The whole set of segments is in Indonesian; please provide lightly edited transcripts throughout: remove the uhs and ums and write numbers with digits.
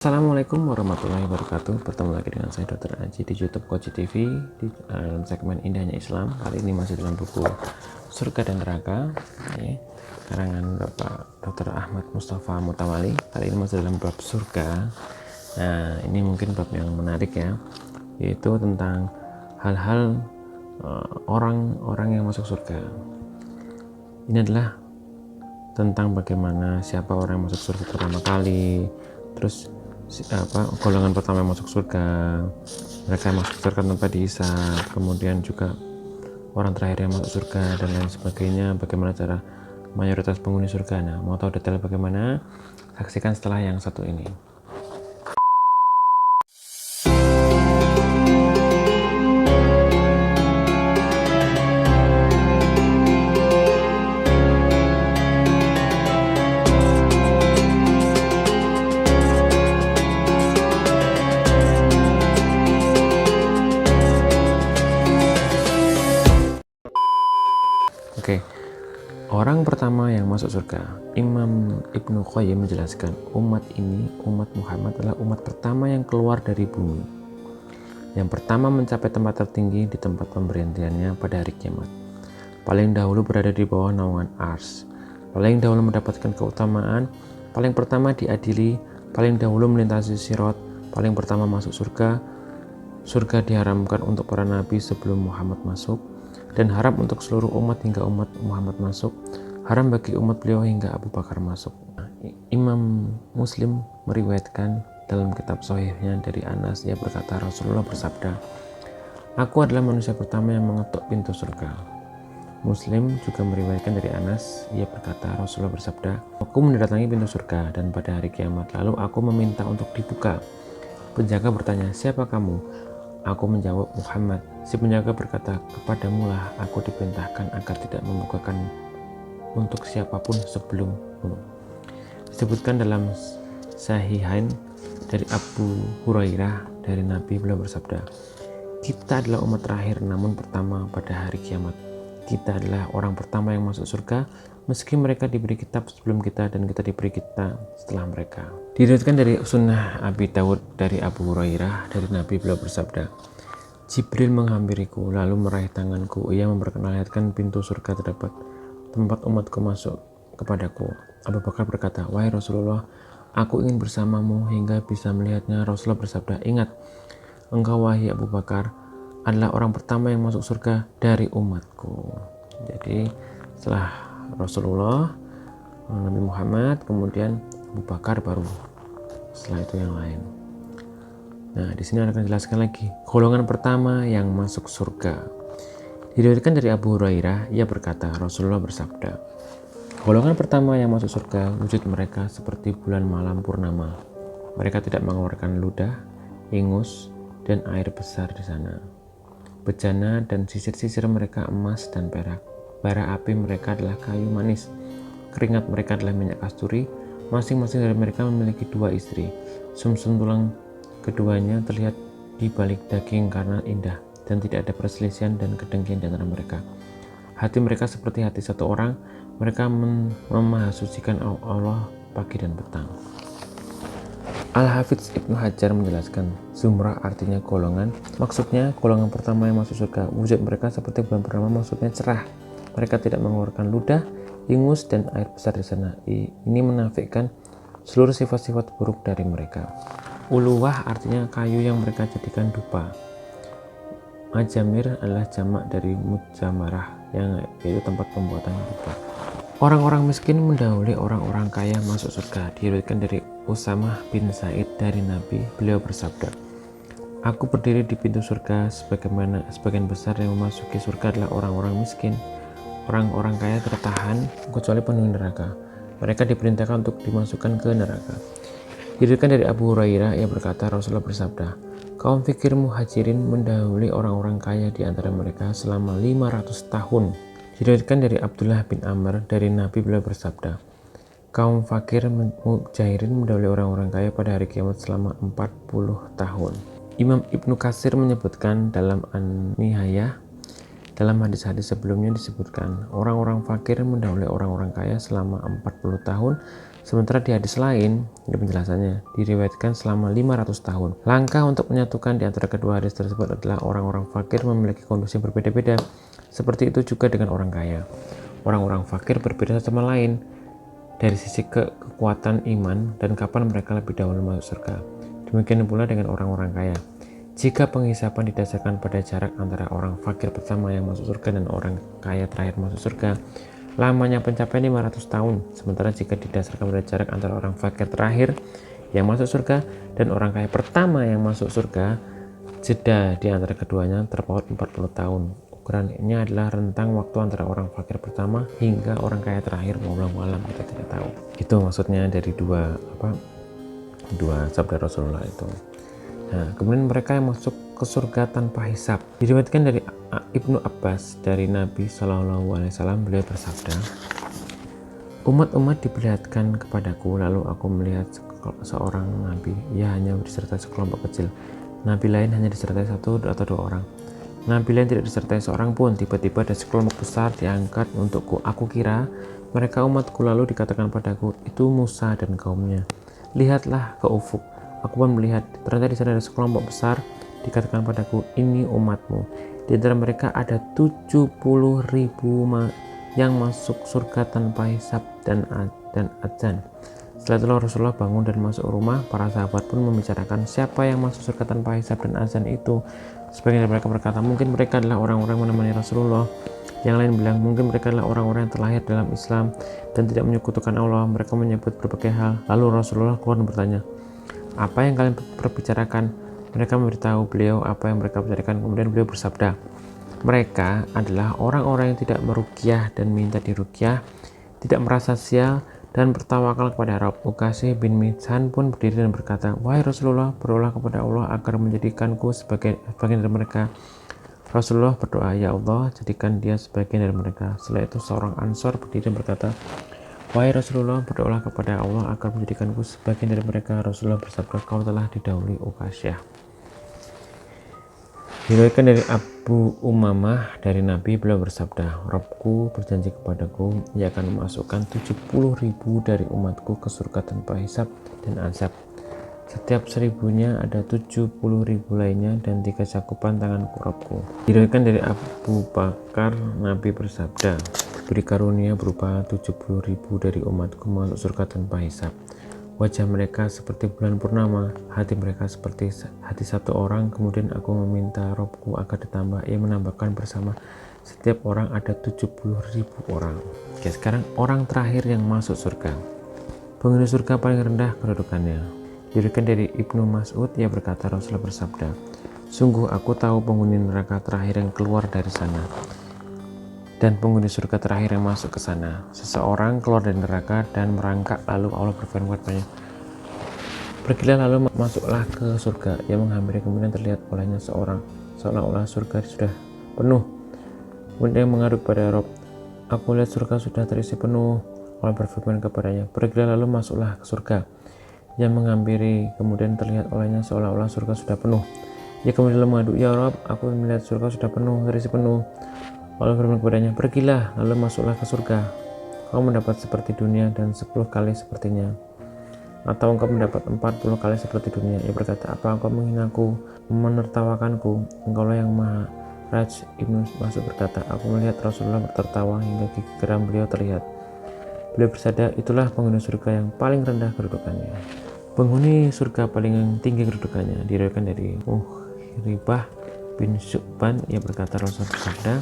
Assalamualaikum warahmatullahi wabarakatuh. Bertemu lagi dengan saya Dr. Aji di YouTube Koji TV di dalam segmen Indahnya Islam. Kali ini masih dalam buku Surga dan Neraka, karangan Bapak Dr. Ahmad Mustafa Mutawali. Kali ini masih dalam bab surga. Nah, ini mungkin bab yang menarik ya, yaitu tentang hal-hal orang-orang yang masuk surga. Ini adalah tentang bagaimana siapa orang yang masuk surga pertama kali, terus golongan pertama yang masuk surga, mereka yang masuk surga tanpa dihisab, kemudian juga orang terakhir yang masuk surga dan lain sebagainya, bagaimana cara mayoritas penghuni surga. Nah, mau tahu detail bagaimana? Saksikan setelah yang satu ini. Oke, orang pertama yang masuk surga, Imam Ibnu Qayyim menjelaskan, umat Muhammad adalah umat pertama yang keluar dari bumi, yang pertama mencapai tempat tertinggi di tempat pemberhentiannya pada hari kiamat, paling dahulu berada di bawah naungan ars, paling dahulu mendapatkan keutamaan, paling pertama diadili, paling dahulu melintasi sirat, paling pertama masuk surga. Surga diharamkan untuk para nabi sebelum Muhammad masuk, dan haram untuk seluruh umat hingga umat Muhammad masuk, haram bagi umat beliau hingga Abu Bakar masuk. Imam Muslim meriwayatkan dalam kitab sahihnya dari Anas, ia berkata, Rasulullah bersabda, aku adalah manusia pertama yang mengetuk pintu surga. Muslim juga meriwayatkan dari Anas, ia berkata, Rasulullah bersabda, aku mendatangi pintu surga dan pada hari kiamat lalu aku meminta untuk dibuka. Penjaga bertanya, siapa kamu? Aku menjawab, Muhammad. Si penjaga berkata, kepadamu lah aku diperintahkan agar tidak membukakan untuk siapapun sebelummu. Disebutkan dalam Sahihain dari Abu Hurairah dari Nabi, beliau bersabda, kita adalah umat terakhir namun pertama pada hari kiamat. Kita adalah orang pertama yang masuk surga, meski mereka diberi kitab sebelum kita dan kita diberi kitab setelah mereka. Diriwayatkan dari Sunnah Abi Dawud dari Abu Hurairah dari Nabi, beliau bersabda, Jibril menghampiriku lalu meraih tanganku, ia memperkenalkan pintu surga terdapat tempat umatku masuk kepadaku. Abu Bakar berkata, wahai Rasulullah, aku ingin bersamamu hingga bisa melihatnya. Rasulullah bersabda, ingat, engkau wahai Abu Bakar adalah orang pertama yang masuk surga dari umatku. Jadi setelah Rasulullah, Nabi Muhammad, kemudian Abu Bakar, baru setelah itu yang lain. Nah, di sini akan dijelaskan lagi golongan pertama yang masuk surga. Diriwayatkan dari Abu Hurairah, ia berkata, Rasulullah bersabda, golongan pertama yang masuk surga, wujud mereka seperti bulan malam purnama. Mereka tidak mengeluarkan ludah, ingus, dan air besar di sana. Bejana dan sisir-sisir mereka emas dan perak. Bara api mereka adalah kayu manis. Keringat mereka adalah minyak kasturi. Masing-masing dari mereka memiliki 2 istri. Sumsum tulang keduanya terlihat di balik daging karena indah, dan tidak ada perselisihan dan kedengkian di antara mereka. Hati mereka seperti hati satu orang. Mereka memahasucikan Allah pagi dan petang. Al-Hafidz Ibnu Hajar menjelaskan, zumrah artinya golongan. Maksudnya golongan pertama yang masuk surga, wujud mereka seperti bulan purnama, maksudnya cerah. Mereka tidak mengeluarkan ludah, ingus, dan air besar di sana. Ini menafikan seluruh sifat-sifat buruk dari mereka. Uluwah artinya kayu yang mereka jadikan dupa. Majamir adalah jamak dari mujamarah, yang yaitu tempat pembuatan dupa. Orang-orang miskin mendahului orang-orang kaya masuk surga. Diriwayatkan dari Usamah bin Said dari Nabi, beliau bersabda, aku berdiri di pintu surga sebagaimana sebagian besar yang memasuki surga adalah orang-orang miskin. Orang-orang kaya tertahan kecuali penghuni neraka. Mereka diperintahkan untuk dimasukkan ke neraka. Diriwayatkan dari Abu Hurairah, ia berkata, Rasulullah bersabda, kaum fikir muhajirin mendahului orang-orang kaya di antara mereka selama 500 tahun. Diriwayatkan dari Abdullah bin Amr dari Nabi, beliau bersabda, kaum fakir mujahirin mendahului orang-orang kaya pada hari kiamat selama 40 tahun. Imam Ibnu Katsir menyebutkan dalam An-Nihayah, dalam hadis-hadis sebelumnya disebutkan orang-orang fakir mendahului orang-orang kaya selama 40 tahun Sementara di hadis lain, di penjelasannya, diriwayatkan selama 500 tahun. Langkah untuk menyatukan di antara kedua hadis tersebut adalah orang-orang fakir memiliki kondisi yang berbeda-beda. Seperti itu juga dengan orang kaya. Orang-orang fakir berbeda satu sama lain dari sisi kekuatan iman dan kapan mereka lebih dahulu masuk surga. Demikian pula dengan orang-orang kaya. Jika penghisapan didasarkan pada jarak antara orang fakir pertama yang masuk surga dan orang kaya terakhir masuk surga, lamanya pencapaian 500 tahun. Sementara jika didasarkan pada jarak antara orang fakir terakhir yang masuk surga dan orang kaya pertama yang masuk surga, jeda di antara keduanya terpaut 40 tahun. Ukurannya adalah rentang waktu antara orang fakir pertama hingga orang kaya terakhir. Wallahu alam, kita tidak tahu. Itu maksudnya dari dua sabda Rasulullah itu. Nah, kemudian mereka yang masuk ke surga tanpa hisab. Diriwayatkan dari Ibnu Abbas dari Nabi Shallallahu Alaihi Wasallam, beliau bersabda, umat-umat diperlihatkan kepadaku, lalu aku melihat seorang nabi, ia hanya disertai sekelompok kecil. Nabi lain hanya disertai satu atau dua orang. Nabi lain tidak disertai seorang pun. Tiba-tiba ada sekelompok besar diangkat untukku. Aku kira mereka umatku, lalu dikatakan padaku, itu Musa dan kaumnya. Lihatlah ke ufuk. Aku pun melihat, ternyata di sana ada sekelompok besar, dikatakan padaku, ini umatmu. Di antara mereka ada 70.000 yang masuk surga tanpa hisab dan azan. Setelah itu Rasulullah bangun dan masuk rumah. Para sahabat pun membicarakan siapa yang masuk surga tanpa hisab dan azan itu. Sebagian dari mereka berkata, mungkin mereka adalah orang-orang menemani Rasulullah. Yang lain bilang, mungkin mereka adalah orang-orang yang terlahir dalam Islam dan tidak menyekutukan Allah. Mereka menyebut berbagai hal. Lalu Rasulullah keluar dan bertanya, apa yang kalian perbicarakan? Mereka memberitahu beliau apa yang mereka bicarakan. Kemudian beliau bersabda, mereka adalah orang-orang yang tidak meruqyah dan minta diruqyah, tidak merasa sial dan bertawakal kepada Rabb. Ukasih bin Mihsan pun berdiri dan berkata, wahai Rasulullah, berdoalah kepada Allah agar menjadikanku sebagian dari mereka. Rasulullah berdoa, ya Allah, jadikan dia sebagian dari mereka. Setelah itu seorang Ansor berdiri dan berkata, wahai Rasulullah, berdoalah kepada Allah agar menjadikanku sebagian dari mereka. Rasulullah bersabda, kau telah didahului Ukasyah. Diriwayatkan dari Abu Umamah dari Nabi, beliau bersabda, Rabbku berjanji kepadaku, ia akan memasukkan 70.000 dari umatku ke surga tanpa hisab dan azab. Setiap 1000-nya ada 70.000 lainnya dan 3 cakupan tanganku Rabbku. Diriwayatkan dari Abu Bakar, Nabi bersabda, beri karunia berupa 70.000 dari umatku masuk surga tanpa hisab. Wajah mereka seperti bulan purnama, hati mereka seperti hati satu orang. Kemudian aku meminta Robku agar ditambah. Ia menambahkan bersama setiap orang ada 70.000 orang. Oke, sekarang orang terakhir yang masuk surga. Penghuni surga paling rendah kedudukannya. Diriwayatkan dari Ibnu Mas'ud, ia berkata, Rasulullah bersabda, sungguh aku tahu penghuni neraka terakhir yang keluar dari sana dan penghuni surga terakhir yang masuk ke sana. Seseorang keluar dari neraka dan merangkak, lalu Allah berfirman kepadanya, pergilah lalu masuklah ke surga. Ia menghampiri, kemudian terlihat olehnya seolah-olah surga sudah penuh. Kemudian dia mengadu kepada Rob, aku lihat surga sudah terisi penuh. Allah berfirman kepadanya, pergilah lalu masuklah ke surga. Ia menghampiri, kemudian terlihat olehnya seolah-olah surga sudah penuh. Ia kemudian mengadu, ya Rob, aku melihat surga sudah penuh, terisi penuh. Allah berfirman kepadanya, pergilah lalu masuklah ke surga. Kau mendapat seperti dunia dan 10 kali sepertinya, atau engkau mendapat 40 kali seperti dunia. Ia berkata, apa engkau menghinaku, menertawakanku? Engkaulah yang maha Raj. Ibnu Mas'ud berkata, aku melihat Rasulullah tertawa hingga gigi geram beliau terlihat. Beliau bersabda, itulah penghuni surga yang paling rendah kedudukannya. Penghuni surga paling tinggi kedudukannya diriwayatkan dari Muhribah bin Syu'ban. Ia berkata, Rasulullah bersabda,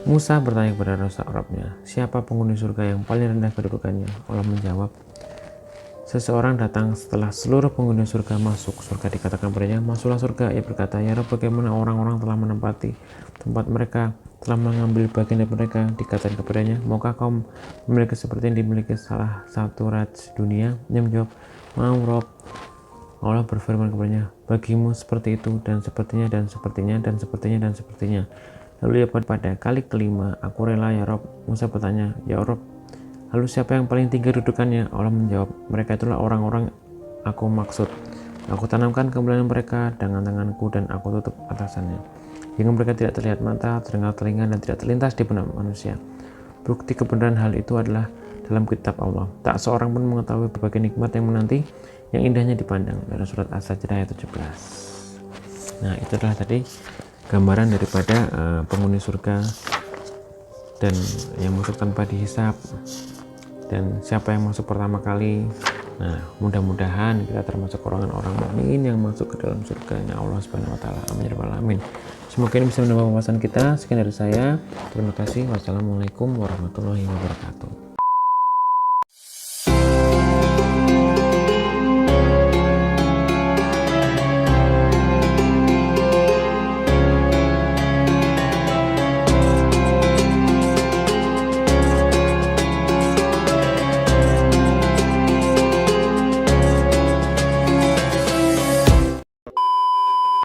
Musa bertanya kepada Rabb-nya, siapa penghuni surga yang paling rendah kedudukannya? Allah menjawab, seseorang datang setelah seluruh penghuni surga masuk surga, dikatakan padanya, masuklah surga. Ia berkata, ya Rabb, bagaimana orang-orang telah menempati tempat mereka, telah mengambil bagian dari mereka? Dikatakan kepadanya, maukah kau memiliki seperti yang dimiliki salah satu raja dunia? Ia menjawab, mau Rabb. Allah berfirman kepadanya, bagimu seperti itu dan sepertinya dan sepertinya dan sepertinya dan sepertinya. Lalu pada kali kelima, aku rela ya Rob. Musa bertanya, ya Rob, lalu siapa yang paling tinggi kedudukannya? Allah menjawab, mereka itulah orang-orang aku maksud. Aku tanamkan kemuliaan mereka dengan tanganku dan aku tutup atasannya, hingga mereka tidak terlihat mata, terdengar telinga, dan tidak terlintas di benak manusia. Bukti kebenaran hal itu adalah dalam kitab Allah. Tak seorang pun mengetahui berbagai nikmat yang menanti, yang indahnya dipandang. Dalam surat As-Sajdah ayat 17. Nah, itu adalah tadi gambaran daripada penghuni surga dan yang masuk tanpa dihisab, dan siapa yang masuk pertama kali. Nah, mudah-mudahan kita termasuk orang mukmin yang masuk ke dalam surganya Allah Subhanahu wa taala. Amin ya rabbal alamin. Semoga ini bisa menambah wawasan kita. Sekian dari saya. Terima kasih. Wassalamualaikum warahmatullahi wabarakatuh.